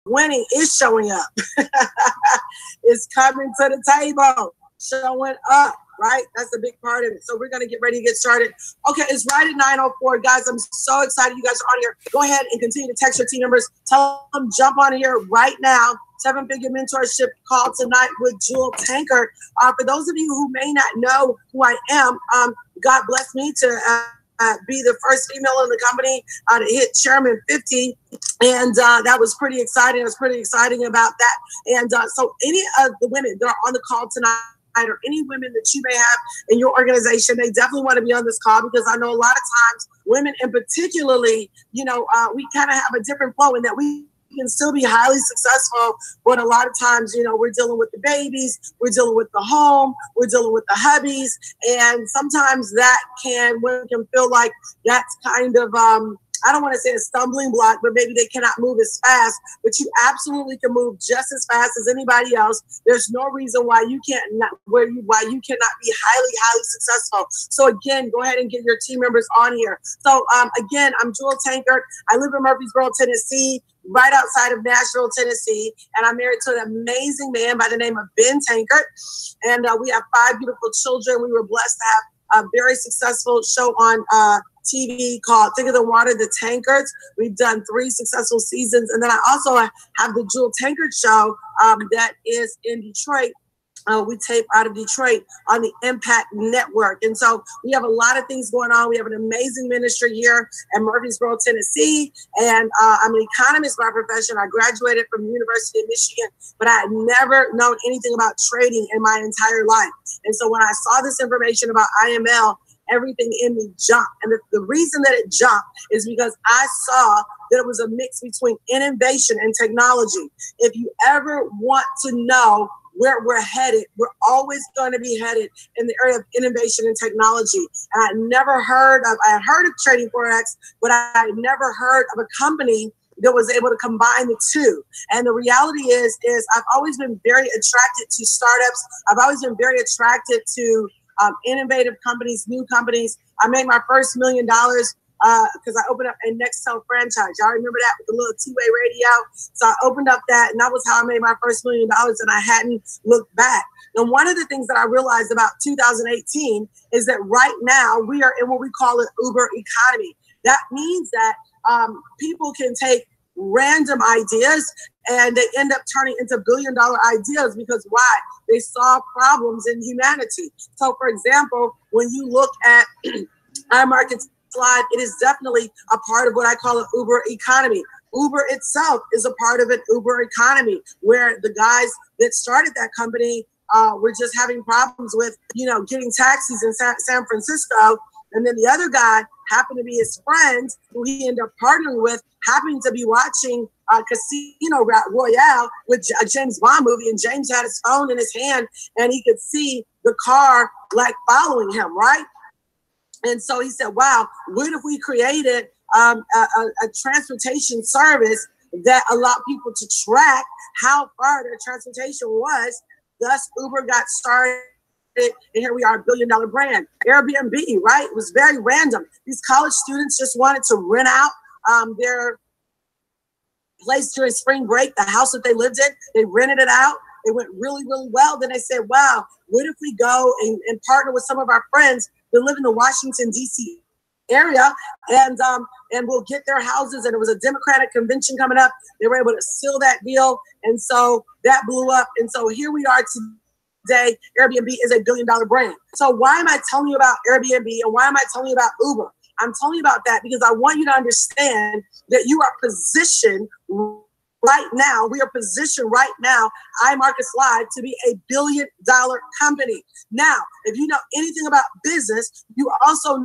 winning is showing up. It's coming to the table, showing up, right? That's a big part of it. So we're going to get ready to get started. Okay, it's right at 9:04. Guys, I'm so excited you guys are on here. Go ahead and continue to text your team members. Tell them jump on here right now. 7-figure mentorship call tonight with Jewel Tankard. For those of you who may not know who I am, God blessed me to be the first female in the company to hit Chairman 50. And that was pretty exciting. I was pretty exciting about that. And so any of the women that are on the call tonight, or any women that you may have in your organization, they definitely want to be on this call, because I know a lot of times women in particularly, we kind of have a different flow in that we can still be highly successful, but a lot of times, we're dealing with the babies, we're dealing with the home, we're dealing with the hubbies, and sometimes women can feel like that's kind of, I don't want to say a stumbling block, but maybe they cannot move as fast, but you absolutely can move just as fast as anybody else. There's no reason why you cannot be highly successful. So again, go ahead and get your team members on here. So again, I'm Jewel Tankard. I live in Murfreesboro, Tennessee, right outside of Nashville, Tennessee, and I'm married to an amazing man by the name of Ben Tankard, and we have 5 beautiful children. We were blessed to have a very successful show on TV called Thicker Than Water, The Tankards. We've done 3 successful seasons. And then I also have the Jewel Tankard Show that is in Detroit. We tape out of Detroit on the Impact Network. And so we have a lot of things going on. We have an amazing ministry here in Murfreesboro, Tennessee. And I'm an economist by profession. I graduated from the University of Michigan, but I had never known anything about trading in my entire life. And so when I saw this information about IML, everything in me jumped. And the reason that it jumped is because I saw that it was a mix between innovation and technology. If you ever want to know where we're headed, we're always going to be headed in the area of innovation and technology. And I had heard of Trading Forex, but I had never heard of a company that was able to combine the two. And the reality is I've always been very attracted to startups. I've always been very attracted to innovative companies, new companies. I made my first $1 million because I opened up a Nextel franchise. Y'all remember that with the little two-way radio? So I opened up that, and that was how I made my first $1 million, and I hadn't looked back. And one of the things that I realized about 2018 is that right now we are in what we call an Uber economy. That means that people can take random ideas and they end up turning into billion-dollar ideas, because why? They solve problems in humanity. So for example, when you look at iMarket's slide, it is definitely a part of what I call an Uber economy. Uber itself is a part of an Uber economy, where the guys that started that company were just having problems with, getting taxis in San Francisco. And then the other guy happened to be his friend, who he ended up partnering with, happened to be watching Casino Royale with a James Bond movie, and James had his phone in his hand, and he could see the car like following him, right? And so he said, wow, what if we created a transportation service that allowed people to track how far their transportation was? Thus, Uber got started. And here we are, $1 billion brand. Airbnb, right? It was very random. These college students just wanted to rent out their place during spring break, the house that they lived in. They rented it out. It went really, really well. Then they said, wow, what if we go and partner with some of our friends that live in the Washington, D.C. area, and we'll get their houses. And it was a Democratic convention coming up. They were able to seal that deal. And so that blew up. And so here we are today. Airbnb is a $1 billion brand. So why am I telling you about Airbnb, and why am I telling you about Uber? I'm telling you about that because I want you to understand that you are positioned right now. We are positioned right now, iMarkets Live, to be a $1 billion company. Now, if you know anything about business, you also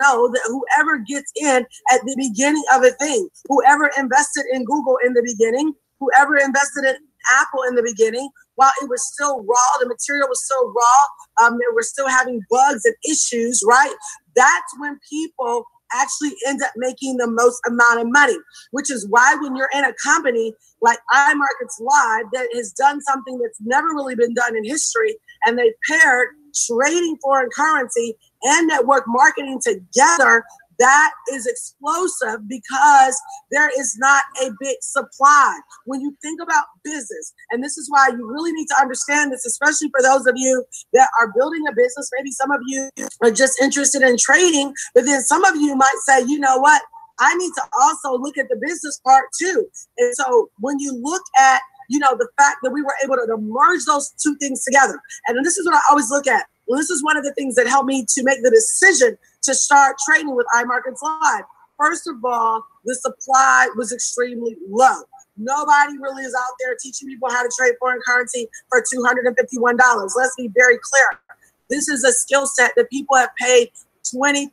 know that whoever gets in at the beginning of a thing, whoever invested in Google in the beginning, whoever invested in Apple in the beginning, while it was still raw, the material was still raw, they were still having bugs and issues, right? That's when people actually end up making the most amount of money, which is why when you're in a company like iMarkets Live that has done something that's never really been done in history, and they paired trading foreign currency and network marketing together, that is explosive because there is not a big supply. When you think about business, and this is why you really need to understand this, especially for those of you that are building a business. Maybe some of you are just interested in trading, but then some of you might say, you know what? I need to also look at the business part too. And so when you look at, the fact that we were able to merge those two things together, and this is what I always look at. Well, this is one of the things that helped me to make the decision to start trading with iMarkets Live. First of all, the supply was extremely low. Nobody really is out there teaching people how to trade foreign currency for $251. Let's be very clear. This is a skill set that people have paid $20,000,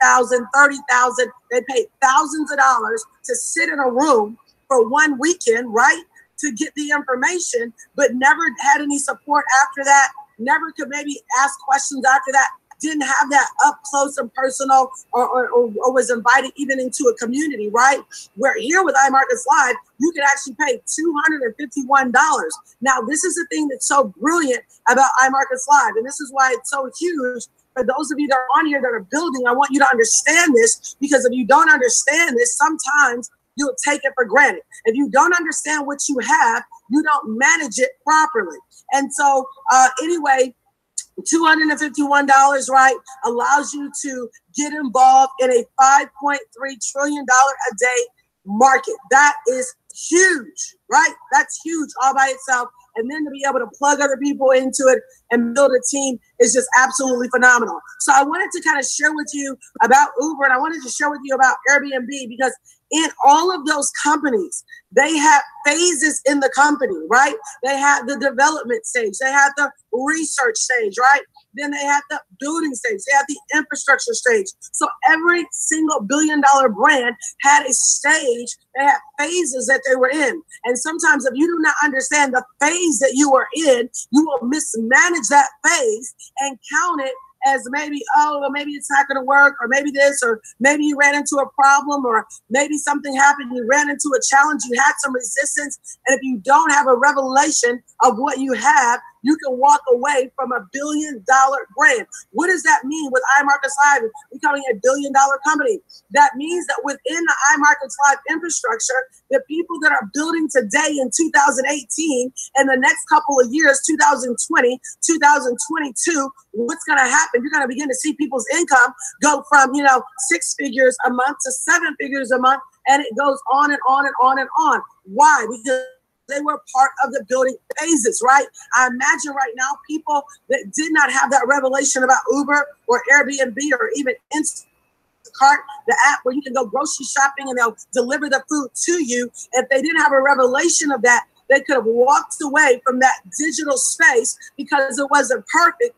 $30,000. They paid thousands of dollars to sit in a room for one weekend, right, to get the information, but never had any support after that, never could maybe ask questions after that, didn't have that up close and personal or was invited even into a community, right? Where here with iMarkets Live, you can actually pay $251. Now, this is the thing that's so brilliant about iMarkets Live, and this is why it's so huge. For those of you that are on here that are building, I want you to understand this, because if you don't understand this, sometimes you'll take it for granted. If you don't understand what you have, you don't manage it properly. And so anyway, $251, right, allows you to get involved in a $5.3 trillion a day market. That is huge, right? That's huge all by itself. And then to be able to plug other people into it and build a team is just absolutely phenomenal. So I wanted to kind of share with you about Uber, and I wanted to share with you about Airbnb, because in all of those companies, they have phases in the company, right? They have the development stage, they have the research stage, right? Then they have the building stage, they have the infrastructure stage. So every single billion-dollar brand had a stage, they had phases that they were in. And sometimes if you do not understand the phase that you are in, you will mismanage that phase and count it as maybe, oh, well, maybe it's not going to work, or maybe this, or maybe you ran into a problem, or maybe something happened, you ran into a challenge, you had some resistance. And if you don't have a revelation of what you have, you can walk away from $1 billion brand. What does that mean with iMarkets Live becoming $1 billion company? That means that within the iMarkets Live infrastructure, the people that are building today in 2018 and the next couple of years, 2020, 2022, what's going to happen? You're going to begin to see people's income go from, 6 figures a month to 7 figures a month, and it goes on and on and on and on. Why? Because they were part of the building phases, right? I imagine right now people that did not have that revelation about Uber or Airbnb or even Instacart, the app where you can go grocery shopping and they'll deliver the food to you. If they didn't have a revelation of that, they could have walked away from that digital space because it wasn't perfect,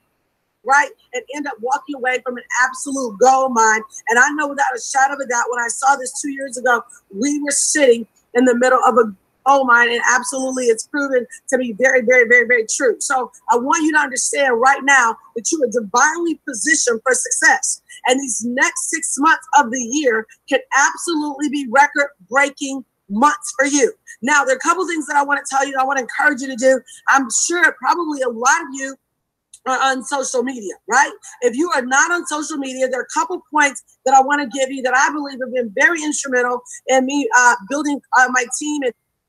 right? And end up walking away from an absolute gold mine. And I know without a shadow of a doubt, when I saw this 2 years ago, we were sitting in the middle of a gold mine, and absolutely it's proven to be very, very, very, very true. So I want you to understand right now that you are divinely positioned for success. And these next 6 months of the year can absolutely be record-breaking months for you. Now, there are a couple things that I want to tell you, I want to encourage you to do. I'm sure probably a lot of you are on social media, right? If you are not on social media, there are a couple points that I want to give you that I believe have been very instrumental in me building my team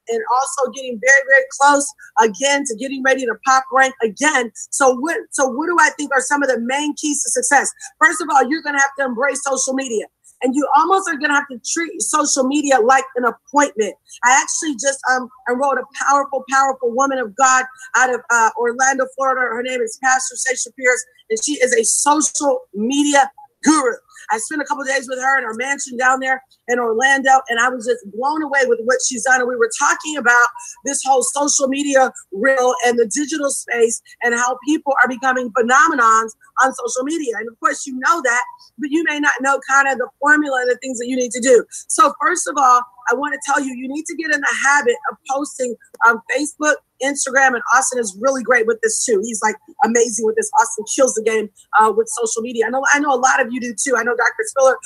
and also getting very, very close again to getting ready to pop rank again. So what do I think are some of the main keys to success? First of all, you're going to have to embrace social media. And you almost are going to have to treat social media like an appointment. I actually just enrolled a powerful, powerful woman of God out of Orlando, Florida. Her name is Pastor Sasha Pierce, and she is a social media guru. I spent a couple of days with her in her mansion down there in Orlando, and I was just blown away with what she's done. And we were talking about this whole social media reel and the digital space and how people are becoming phenomenons on social media. And of course, you know that, but you may not know kind of the formula and the things that you need to do. So first of all, I want to tell you, you need to get in the habit of posting on Facebook, Instagram, and Austin is really great with this too. He's like amazing with this. Austin kills the game with social media. I know a lot of you do too. I know Dr. Spiller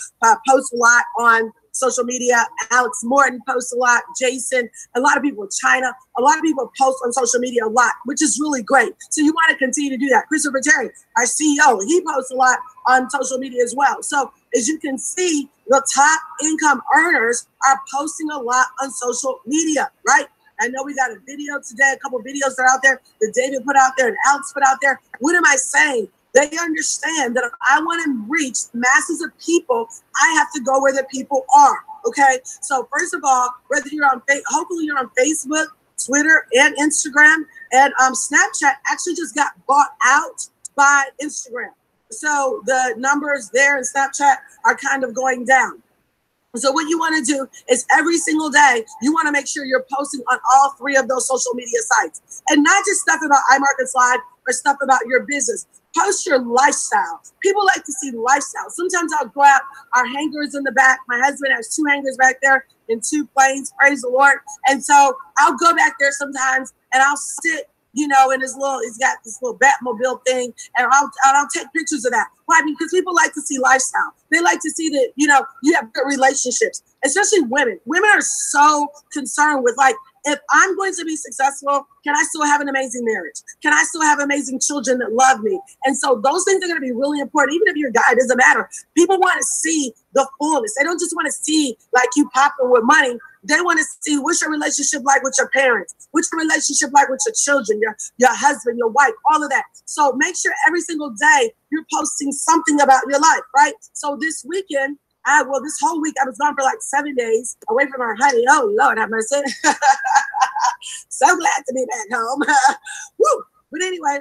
posts a lot on social media. Alex Morton posts a lot. Jason, a lot of people in China, a lot of people post on social media a lot, which is really great. So you want to continue to do that. Christopher Terry, our CEO, he posts a lot on social media as well. So as you can see, the top income earners are posting a lot on social media, right? I know we got a video today, a couple of videos that are out there that David put out there and Alex put out there. What am I saying? They understand that if I want to reach masses of people, I have to go where the people are, okay? So first of all, whether you're on, hopefully you're on Facebook, Twitter, and Instagram, and Snapchat actually just got bought out by Instagram. So the numbers there in Snapchat are kind of going down. So what you want to do is every single day, you want to make sure you're posting on all three of those social media sites. And not just stuff about iMarketSlides or stuff about your business. Post your lifestyle. People like to see lifestyle. Sometimes I'll go out, our hangers in the back. My husband has 2 hangers back there and 2 planes, praise the Lord. And so I'll go back there sometimes and I'll sit, you know, in his little, he's got this little Batmobile thing, and I'll take pictures of that. Why? Because people like to see lifestyle. They like to see that, you know, you have good relationships, especially women. Women are so concerned with, like, if I'm going to be successful, can I still have an amazing marriage? Can I still have amazing children that love me? And so those things are going to be really important. Even if you're a guy, it doesn't matter. People want to see the fullness. They don't just want to see like you popping with money. They want to see what's your relationship like with your parents, what's your relationship like with your children, your husband, your wife, all of that. So make sure every single day you're posting something about your life, right? So this weekend, this whole week, I was gone for like 7 days away from our honey. Oh, Lord have mercy. So glad to be back home. Woo! But anyway,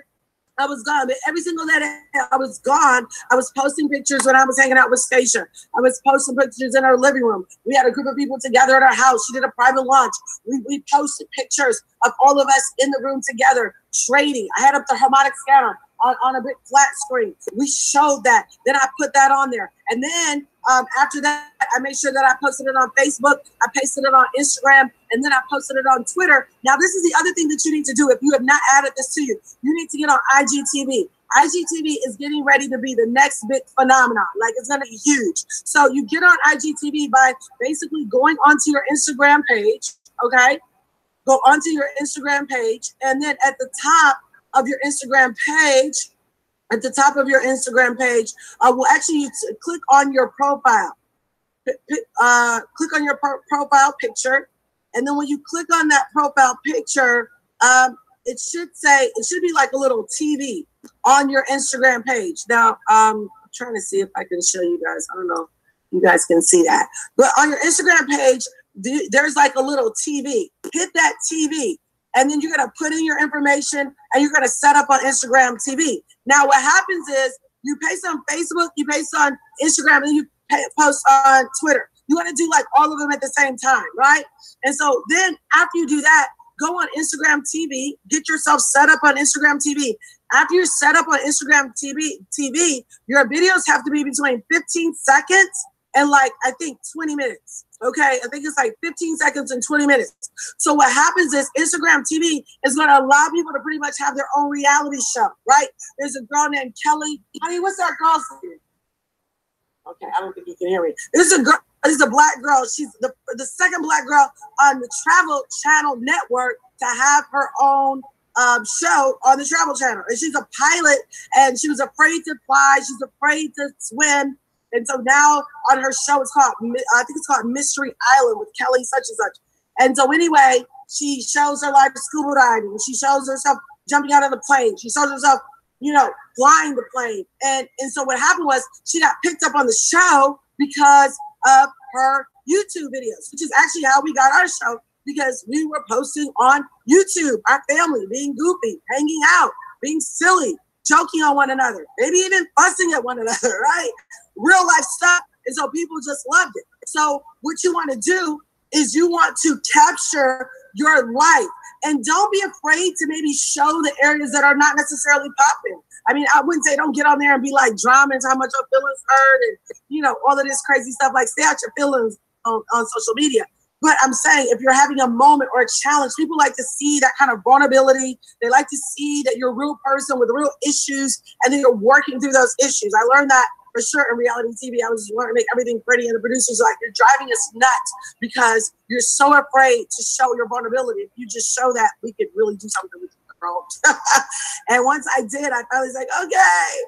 I was gone. But every single day I was gone, I was posting pictures when I was hanging out with Stacia. I was posting pictures in our living room. We had a group of people together at our house. She did a private lunch. We posted pictures of all of us in the room together, trading. I had up the harmonic scanner on a big flat screen. We showed that. Then I put that on there. And then after that, I made sure that I posted it on Facebook. I pasted it on Instagram. And then I posted it on Twitter. Now, this is the other thing that you need to do. If you have not added this to you, you need to get on IGTV. IGTV is getting ready to be the next big phenomenon. Like, it's going to be huge. So you get on IGTV by basically going onto your Instagram page, okay? Go onto your Instagram page. And then at the top of your Instagram page, well, actually, you click on your profile. Click on your profile picture. And then when you click on that profile picture, it should be like a little TV on your Instagram page. Now, I'm trying to see if I can show you guys. I don't know if you guys can see that. But on your Instagram page, there's like a little TV. Hit that TV. And then you're going to put in your information and you're going to set up on Instagram TV. Now, what happens is you paste on Facebook, you paste on Instagram, and you post on Twitter. You want to do like all of them at the same time, right? And so then after you do that, go on Instagram TV, get yourself set up on Instagram TV. After you're set up on Instagram TV, your videos have to be between 15 seconds and like, I think 20 minutes. Okay, I think it's like 15 seconds and 20 minutes. So what happens is Instagram TV is going to allow people to pretty much have their own reality show, right? There's a girl named Kelly. Honey, what's that girl's name? Okay, I don't think you can hear me. This is a girl. This is a black girl. She's the second black girl on the Travel Channel network to have her own show on the Travel Channel. And she's a pilot, and she was afraid to fly. She's afraid to swim. And so now on her show, I think it's called Mystery Island with Kelly such and such. And so anyway, she shows her life scuba diving. She shows herself jumping out of the plane. She shows herself, flying the plane. And so what happened was she got picked up on the show because of her YouTube videos, which is actually how we got our show, because we were posting on YouTube, our family, being goofy, hanging out, being silly, joking on one another, maybe even fussing at one another, right? Real life stuff. And so people just loved it. So what you want to do is you want to capture your life, and don't be afraid to maybe show the areas that are not necessarily popping. I mean, I wouldn't say don't get on there and be like drama into how much your feelings hurt and, all of this crazy stuff. Like, stay out your feelings on social media. But I'm saying, if you're having a moment or a challenge, people like to see that kind of vulnerability. They like to see that you're a real person with real issues and then you're working through those issues. I learned that for sure in reality TV. I was wanting to make everything pretty, and the producers were like, you're driving us nuts because you're so afraid to show your vulnerability. If you just show that, we could really do something with you, girl. And once I did, I finally was like, okay.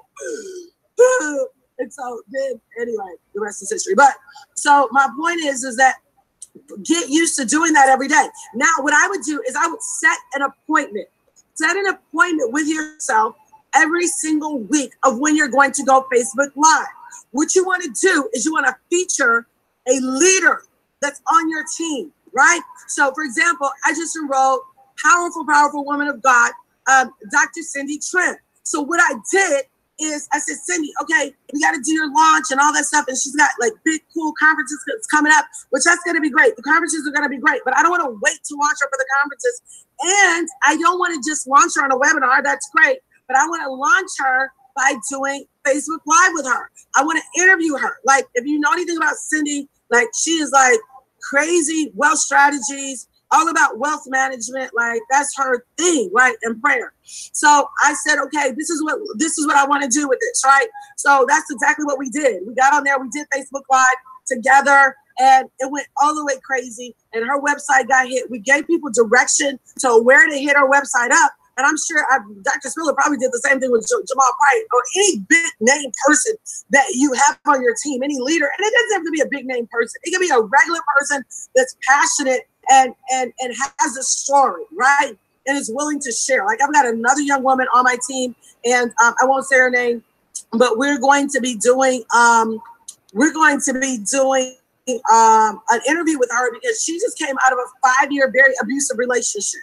And so then, anyway, the rest is history. But so my point is that get used to doing that every day. Now, what I would do is I would set an appointment with yourself every single week of when you're going to go Facebook Live. What you want to do is you want to feature a leader that's on your team, right? So, for example, I just enrolled powerful woman of God, Dr. Cindy Trent. So what I did is I said, Cindy, okay, we got to do your launch and all that stuff. And she's got like big, cool conferences coming up, which that's going to be great. The conferences are going to be great, but I don't want to wait to launch her for the conferences. And I don't want to just launch her on a webinar. That's great. But I want to launch her by doing Facebook Live with her. I want to interview her. Like, if you know anything about Cindy, like, she is like crazy wealth strategies, all about wealth management. Like, that's her thing, right? And prayer. So I said, okay, this is what I want to do with this, right? So that's exactly what we did. We got on there, we did Facebook Live together, and it went all the way crazy. And her website got hit. We gave people direction to where to hit her website up. And I'm sure Dr. Spiller probably did the same thing with Jamal Price or any big name person that you have on your team, any leader. And it doesn't have to be a big name person. It can be a regular person that's passionate and has a story, right? And is willing to share. Like, I've got another young woman on my team, and I won't say her name, but we're going to be doing an interview with her because she just came out of a 5-year very abusive relationship.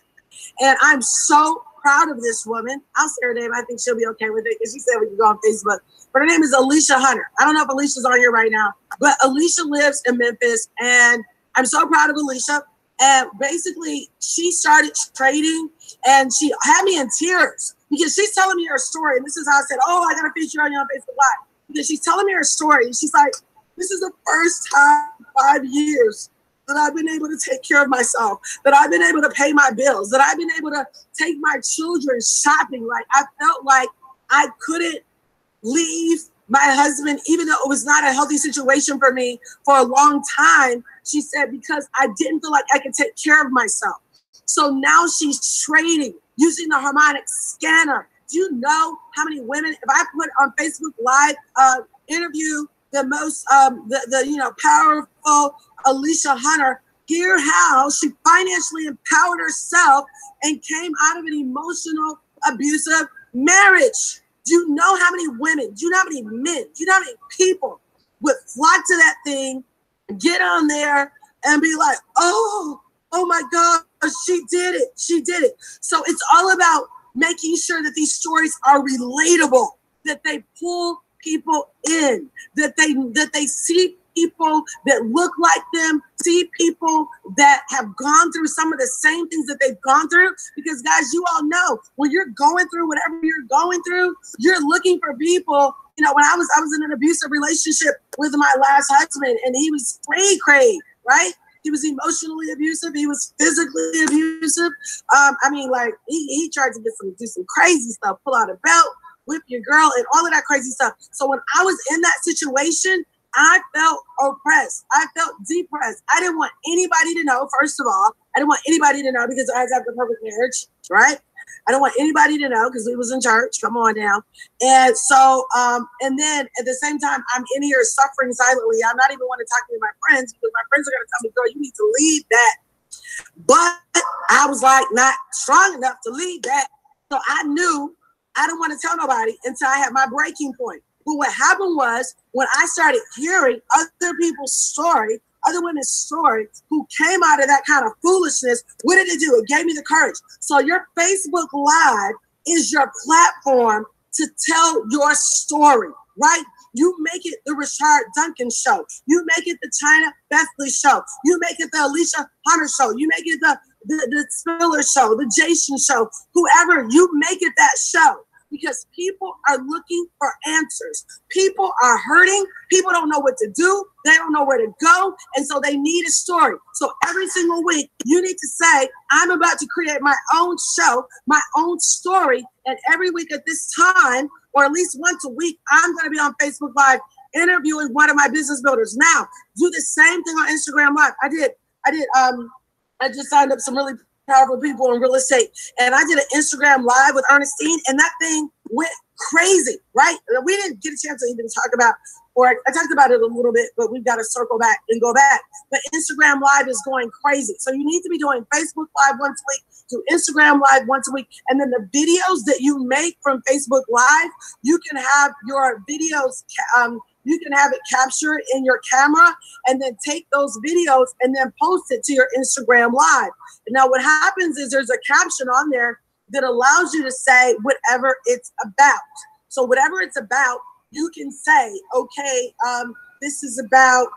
And I'm so proud of this woman. I'll say her name. I think she'll be okay with it because she said we can go on Facebook. But her name is Alicia Hunter. I don't know if Alicia's on here right now, but Alicia lives in Memphis, and I'm so proud of Alicia. And basically, she started trading, and she had me in tears because she's telling me her story. And this is how I said, oh, I got to feature on you on Facebook Live. Because she's telling me her story. And she's like, this is the first time in 5 years that I've been able to take care of myself, that I've been able to pay my bills, that I've been able to take my children shopping. Like, I felt like I couldn't leave my husband, even though it was not a healthy situation for me for a long time. She said, because I didn't feel like I could take care of myself. So now she's trading using the harmonic scanner. Do you know how many women, if I put on Facebook Live, interview the most, powerful Alicia Hunter, hear how she financially empowered herself and came out of an emotional, abusive marriage. Do you know how many women, do you know how many men, do you know how many people would flock to that thing, get on there and be like, oh my God, she did it. So it's all about making sure that these stories are relatable, that they pull people in, that they see people that look like them, see people that have gone through some of the same things that they've gone through. Because guys, you all know when you're going through whatever you're going through, you're looking for people. You know, when I was in an abusive relationship with my last husband, and he was cray, right? He was emotionally abusive. He was physically abusive. He tried to do some crazy stuff, pull out a belt, whip your girl, and all of that crazy stuff. So when I was in that situation, I felt oppressed. I felt depressed. I didn't want anybody to know, first of all. I didn't want anybody to know because I had the perfect marriage, right? I don't want anybody to know because we was in church. Come on now. And so, and then at the same time, I'm in here suffering silently. I'm not even want to talk to my friends because my friends are going to tell me, girl, you need to lead that. But I was like not strong enough to lead that. So I knew I didn't want to tell nobody until I had my breaking point. But what happened was when I started hearing other people's story, other women's story who came out of that kind of foolishness, what did it do? It gave me the courage. So your Facebook Live is your platform to tell your story, right? You make it the Rashard Duncan show. You make it the China Bethley show. You make it the Alicia Hunter show. You make it the Spiller show, the Jason show, whoever. You make it that show. because people are looking for answers. People are hurting. People don't know what to do. They don't know where to go. And so they need a story. So every single week, you need to say, I'm about to create my own show, my own story. And every week at this time, or at least once a week, I'm going to be on Facebook Live interviewing one of my business builders. Now, do the same thing on Instagram Live. I just signed up some really powerful people in real estate, and I did an Instagram Live with Ernestine, and that thing went crazy, right? We didn't get a chance to even talk about, or I talked about it a little bit, but we've got to circle back and go back. But Instagram Live is going crazy. So you need to be doing Facebook Live once a week, do Instagram Live once a week, and then the videos that you make from Facebook Live, you can have your videos, you can have it captured in your camera and then take those videos and then post it to your Instagram Live. Now, what happens is there's a caption on there that allows you to say whatever it's about. So whatever it's about, you can say, okay, this is about,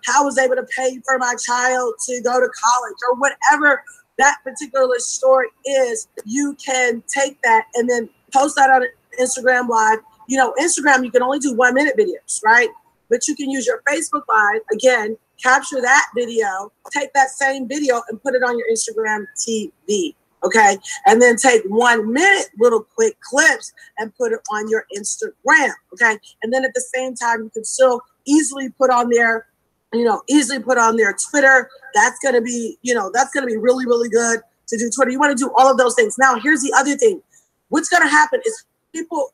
how I was able to pay for my child to go to college, or whatever that particular story is. You can take that and then post that on Instagram Live. Instagram, you can only do 1 minute videos, right? But you can use your Facebook Live, again, capture that video, take that same video and put it on your Instagram TV, okay? And then take 1 minute little quick clips and put it on your Instagram, okay? And then at the same time, you can still easily put on their, Twitter. That's going to be, really, really good to do Twitter. You want to do all of those things. Now, here's the other thing. What's going to happen is people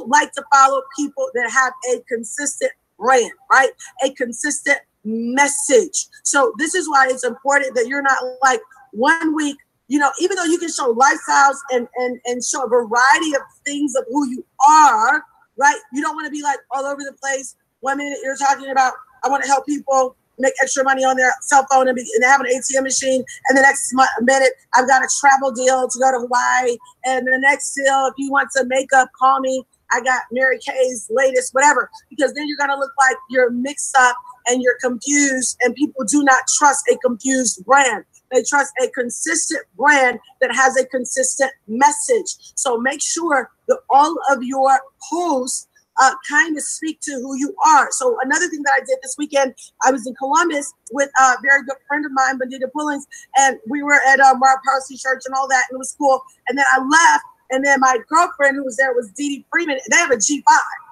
like to follow people that have a consistent brand, right? A consistent message. So this is why it's important that you're not like 1 week, even though you can show lifestyles and show a variety of things of who you are, right? You don't want to be like all over the place. 1 minute you're talking about, I want to help people make extra money on their cell phone and have an ATM machine. And the next minute, I've got a travel deal to go to Hawaii. And the next deal, if you want some makeup, call me. I got Mary Kay's latest, whatever. Because then you're going to look like you're mixed up and you're confused. And people do not trust a confused brand. They trust a consistent brand that has a consistent message. So make sure that all of your posts kind of speak to who you are. So another thing that I did this weekend, I was in Columbus with a very good friend of mine, Benita Pullings, and we were at Mark Parsley Church and all that, and it was cool. And then I left, and then my girlfriend who was there was Dee Dee Freeman. They have a G5.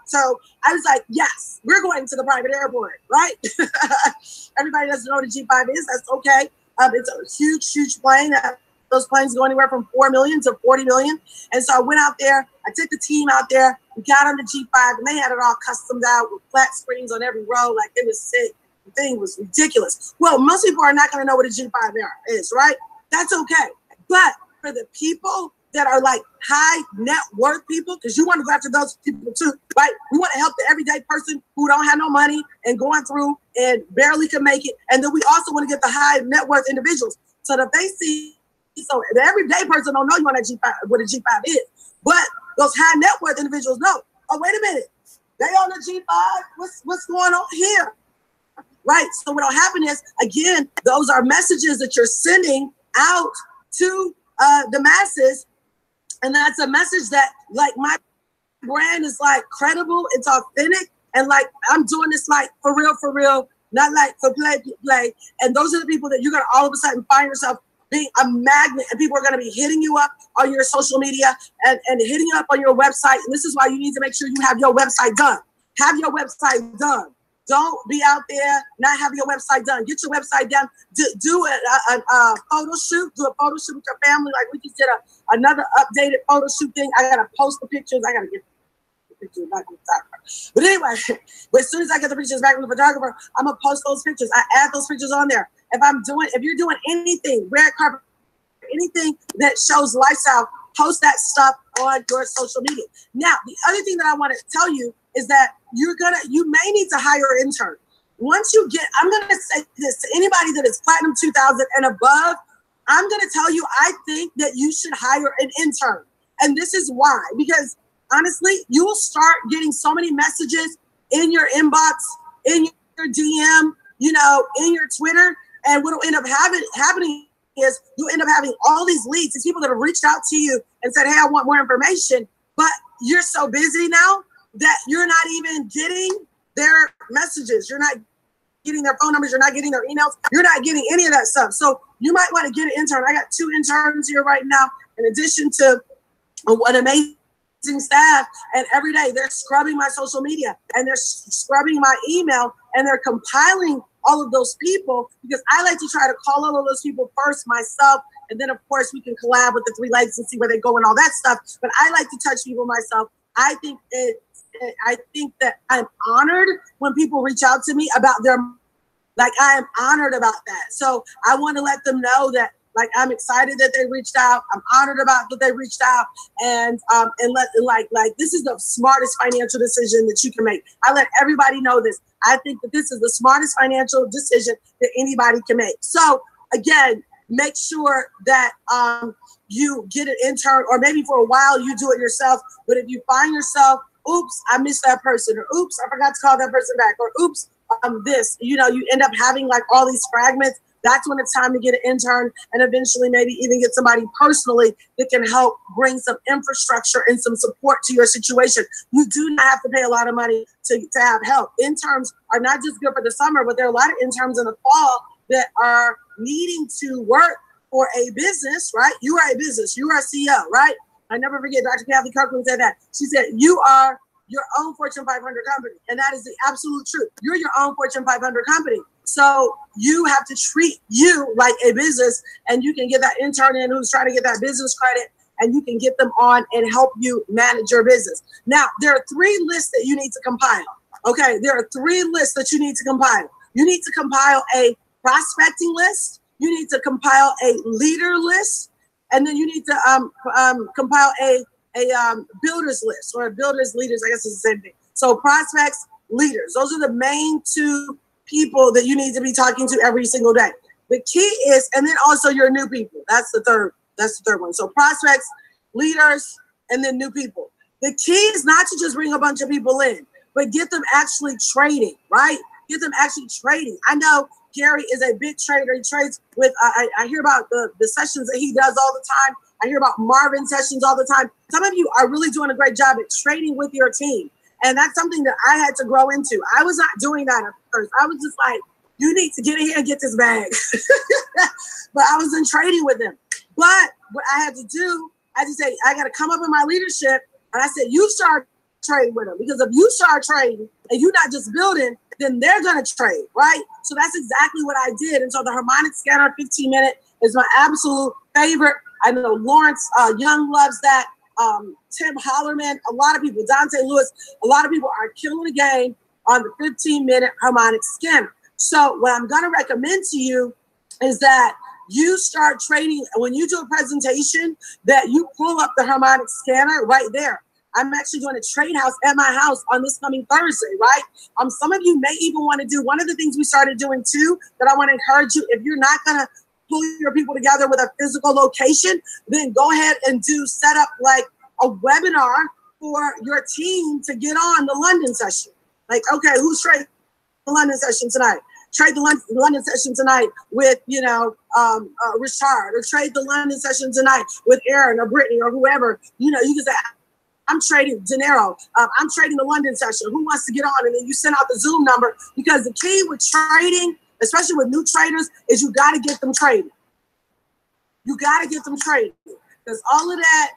So I was like, yes, we're going to the private airport, right? Everybody doesn't know what a G5 is. That's okay. It's a huge, huge plane. Those planes go anywhere from 4 million to 40 million. And so I went out there. I took the team out there. We got on the G5, and they had it all customed out with flat screens on every row. Like, it was sick. The thing was ridiculous. Well, most people are not going to know what a G5 is, right? That's okay. But for the people that are like high net worth people, because you want to go after those people too, right? We want to help the everyday person who don't have no money and going through and barely can make it. And then we also want to get the high net worth individuals. So that they see, so the everyday person don't know you on that G5, what a G5 is. But those high net worth individuals know, oh, wait a minute, they on the G5, what's going on here? Right? So what'll happen is, again, those are messages that you're sending out to the masses. And that's a message that, like, my brand is like credible, it's authentic, and like I'm doing this like for real, not like for play. And those are the people that you're gonna all of a sudden find yourself being a magnet, and people are gonna be hitting you up on your social media and hitting you up on your website. And this is why you need to make sure you have your website done. Have your website done. Don't be out there not having your website done. Get your website done. Do a photo shoot. Do a photo shoot with your family. Like we just did another updated photo shoot thing. I gotta post the pictures. I gotta get the pictures back from the photographer. But anyway, as soon as I get the pictures back from the photographer, I'm gonna post those pictures. I add those pictures on there. If you're doing anything, red carpet, anything that shows lifestyle, post that stuff on your social media. Now, the other thing that I want to tell you is that you may need to hire an intern. Once you get, I'm going to say this to anybody that is Platinum 2000 and above, I'm going to tell you, I think that you should hire an intern. And this is why, because honestly, you will start getting so many messages in your inbox, in your DM, in your Twitter. And what will end up happening is you end up having all these leads, these people that have reached out to you and said, hey, I want more information, but you're so busy now that you're not even getting their messages. You're not getting their phone numbers. You're not getting their emails. You're not getting any of that stuff. So you might want to get an intern. I got 2 interns here right now, in addition to an amazing staff, and every day they're scrubbing my social media and they're scrubbing my email and they're compiling all of those people, because I like to try to call all of those people first myself, and then of course we can collab with the 3 legs and see where they go and all that stuff. But I like to touch people myself. I think that I'm honored when people reach out to me about their, like, I am honored about that. So I want to let them know that, like, I'm excited that they reached out. I'm honored about that they reached out, and this is the smartest financial decision that you can make. I let everybody know this. I think that this is the smartest financial decision that anybody can make. So again, make sure that you get an intern, or maybe for a while you do it yourself. But if you find yourself, oops, I missed that person, or oops, I forgot to call that person back, or oops, you end up having like all these fragments. That's when it's time to get an intern, and eventually maybe even get somebody personally that can help bring some infrastructure and some support to your situation. You do not have to pay a lot of money to have help. Interns are not just good for the summer, but there are a lot of interns in the fall that are needing to work for a business, right? You are a business. You are a CEO, right? I never forget Dr. Kathy Kirkland said that. She said, you are your own Fortune 500 company. And that is the absolute truth. You're your own Fortune 500 company. So you have to treat you like a business, and you can get that intern in who's trying to get that business credit, and you can get them on and help you manage your business. Now, there are 3 lists that you need to compile. Okay, there are 3 lists that you need to compile. You need to compile a prospecting list. You need to compile a leader list, and then you need to compile a builders list, or builders leaders. I guess it's the same thing. So prospects, leaders. Those are the main 2 people that you need to be talking to every single day. The key is, and then also your new people. That's the third one. So prospects, leaders, and then new people. The key is not to just bring a bunch of people in, but get them actually trading, right? Get them actually trading. I know Gary is a big trader. He trades with, I hear about the sessions that he does all the time. I hear about Marvin sessions all the time. Some of you are really doing a great job at trading with your team. And that's something that I had to grow into. I was not doing that at first. I was just like, you need to get in here and get this bag. But I wasn't trading with them. But what I had to do, I had to say, I got to come up in my leadership. And I said, you start trading with them. Because if you start trading and you're not just building, then they're going to trade, right? So that's exactly what I did. And so the Harmonic Scanner 15-minute is my absolute favorite. I know Lawrence Young loves that. Tim Hollerman, a lot of people, Dante Lewis, a lot of people are killing the game on the 15-minute Harmonic Scanner. So what I'm going to recommend to you is that you start trading. When you do a presentation, that you pull up the Harmonic Scanner right there. I'm actually doing a trade house at my house on this coming Thursday, right? Some of you may even want to do, one of the things we started doing too, that I want to encourage you, if you're not going to pull your people together with a physical location, then go ahead and set up like a webinar for your team to get on the London session. Like, okay, who's trading the London session tonight? Trade the London session tonight with, Richard, or trade the London session tonight with Aaron or Brittany or whoever. You can say, I'm trading De Niro. I'm trading the London session. Who wants to get on? And then you send out the Zoom number, because the key with trading, especially with new traders, is you got to get them trading. You got to get them trading, because all of that,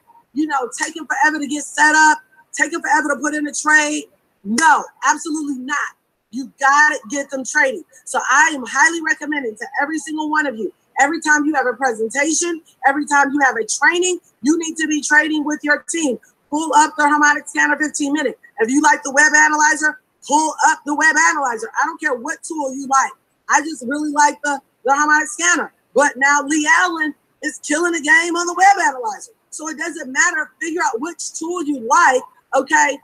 taking forever to get set up, taking forever to put in a trade. No, absolutely not. You got to get them trading. So I am highly recommending to every single one of you, every time you have a presentation, every time you have a training, you need to be trading with your team. Pull up the Harmonic Scanner 15-minute. If you like the Web Analyzer, pull up the Web Analyzer. I don't care what tool you like. I just really like the Harmonic Scanner. But now Lee Allen is killing the game on the Web Analyzer. So it doesn't matter. Figure out which tool you like, okay,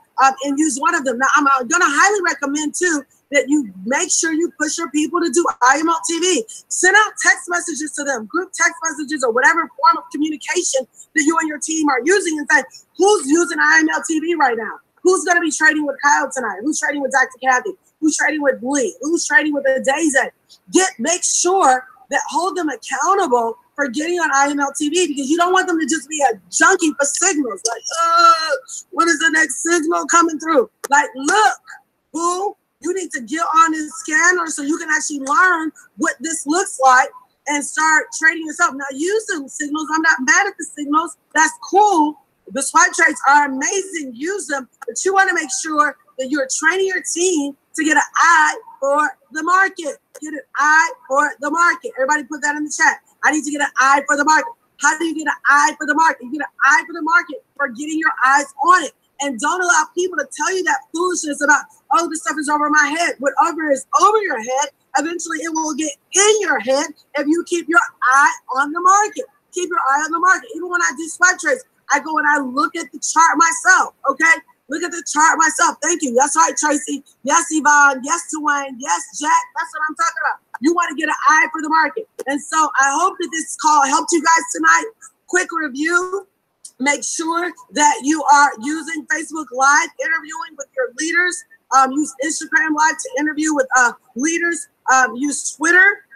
and use one of them. Now, I'm going to highly recommend, too, that you make sure you push your people to do IML TV. Send out text messages to them, group text messages, or whatever form of communication that you and your team are using, and say, who's using IML TV right now? Who's going to be trading with Kyle tonight? Who's trading with Dr. Kathy? Who's trading with Lee? Who's trading with Adeze? Make sure that hold them accountable for getting on IML TV, because you don't want them to just be a junkie for signals. Like, when is the next signal coming through? Like, look, boo, you need to get on this scanner so you can actually learn what this looks like and start trading yourself. Now, use the signals. I'm not mad at the signals. That's cool. The swipe trades are amazing. Use them, but you want to make sure that you're training your team to get an eye for the market. Get an eye for the market. Everybody put that in the chat. I need to get an eye for the market. How do you get an eye for the market? You get an eye for the market for getting your eyes on it. And don't allow people to tell you that foolishness about, oh, this stuff is over my head. Whatever is over your head, eventually it will get in your head if you keep your eye on the market. Keep your eye on the market. Even when I do swipe trades, I go and I look at the chart myself, okay? Look at the chart myself. Thank you. That's right, Tracy. Yes, Yvonne. Yes, Dwayne. Yes, Jack. That's what I'm talking about. You want to get an eye for the market. And so I hope that this call helped you guys tonight. Quick review. Make sure that you are using Facebook Live, interviewing with your leaders. Use Instagram Live to interview with leaders. Use Twitter.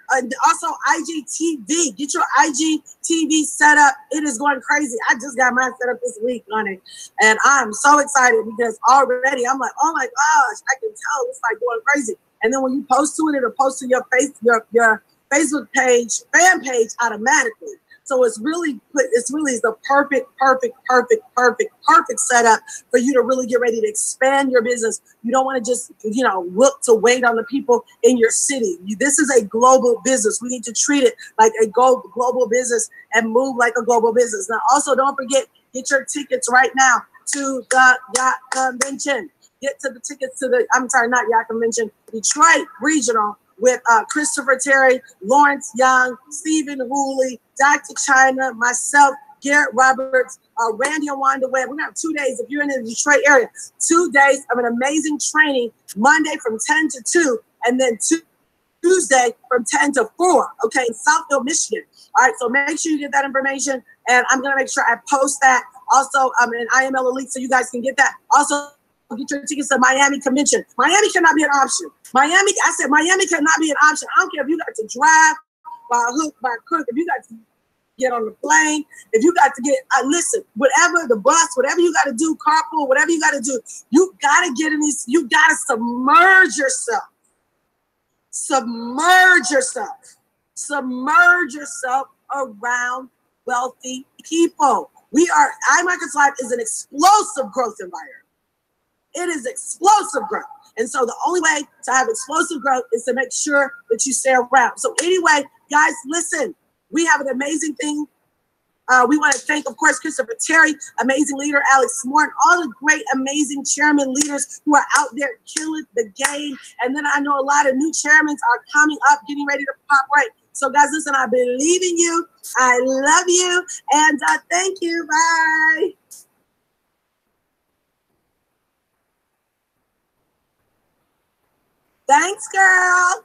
Also IGTV. Get your IGTV set up. It is going crazy. I just got mine set up this week on it, and I'm so excited because already I'm like, oh my gosh, I can tell it's like going crazy. And then when you post to it, it'll post to your Facebook page, fan page automatically. So it's really the perfect setup for you to really get ready to expand your business. You don't want to just, look to wait on the people in your city. This is a global business. We need to treat it like a global business and move like a global business. Now, also don't forget, get your tickets right now to the Yacht Convention. Get to the tickets to not Yacht Convention, Detroit Regional, with Christopher Terry, Lawrence Young, Stephen Hooley, Dr. China, myself, Garrett Roberts, Randy and Wanda Webb. We're going to have 2 days. If you're in the Detroit area, 2 days of an amazing training, Monday from 10 to 2, and then Tuesday from 10 to 4, okay, in Southfield, Michigan. All right, so make sure you get that information, and I'm going to make sure I post that. Also, in IML Elite, so you guys can get that. Also, get your tickets to Miami Convention. Miami cannot be an option. Miami cannot be an option. I don't care if you got to drive by hook, by crook, if you got to get on the plane, if you got to get, listen, whatever, the bus, whatever you got to do, carpool, whatever you got to do, you got to get in these, you got to submerge yourself. Submerge yourself around wealthy people. iMarkets Live is an explosive growth environment. It is explosive growth. And so the only way to have explosive growth is to make sure that you stay around. So anyway, guys, listen, we have an amazing thing. We want to thank, of course, Christopher Terry, amazing leader, Alex Morton, all the great, amazing chairman leaders who are out there killing the game. And then I know a lot of new chairmen are coming up, getting ready to pop right. So guys, listen, I believe in you. I love you. And thank you. Bye. Thanks, girl.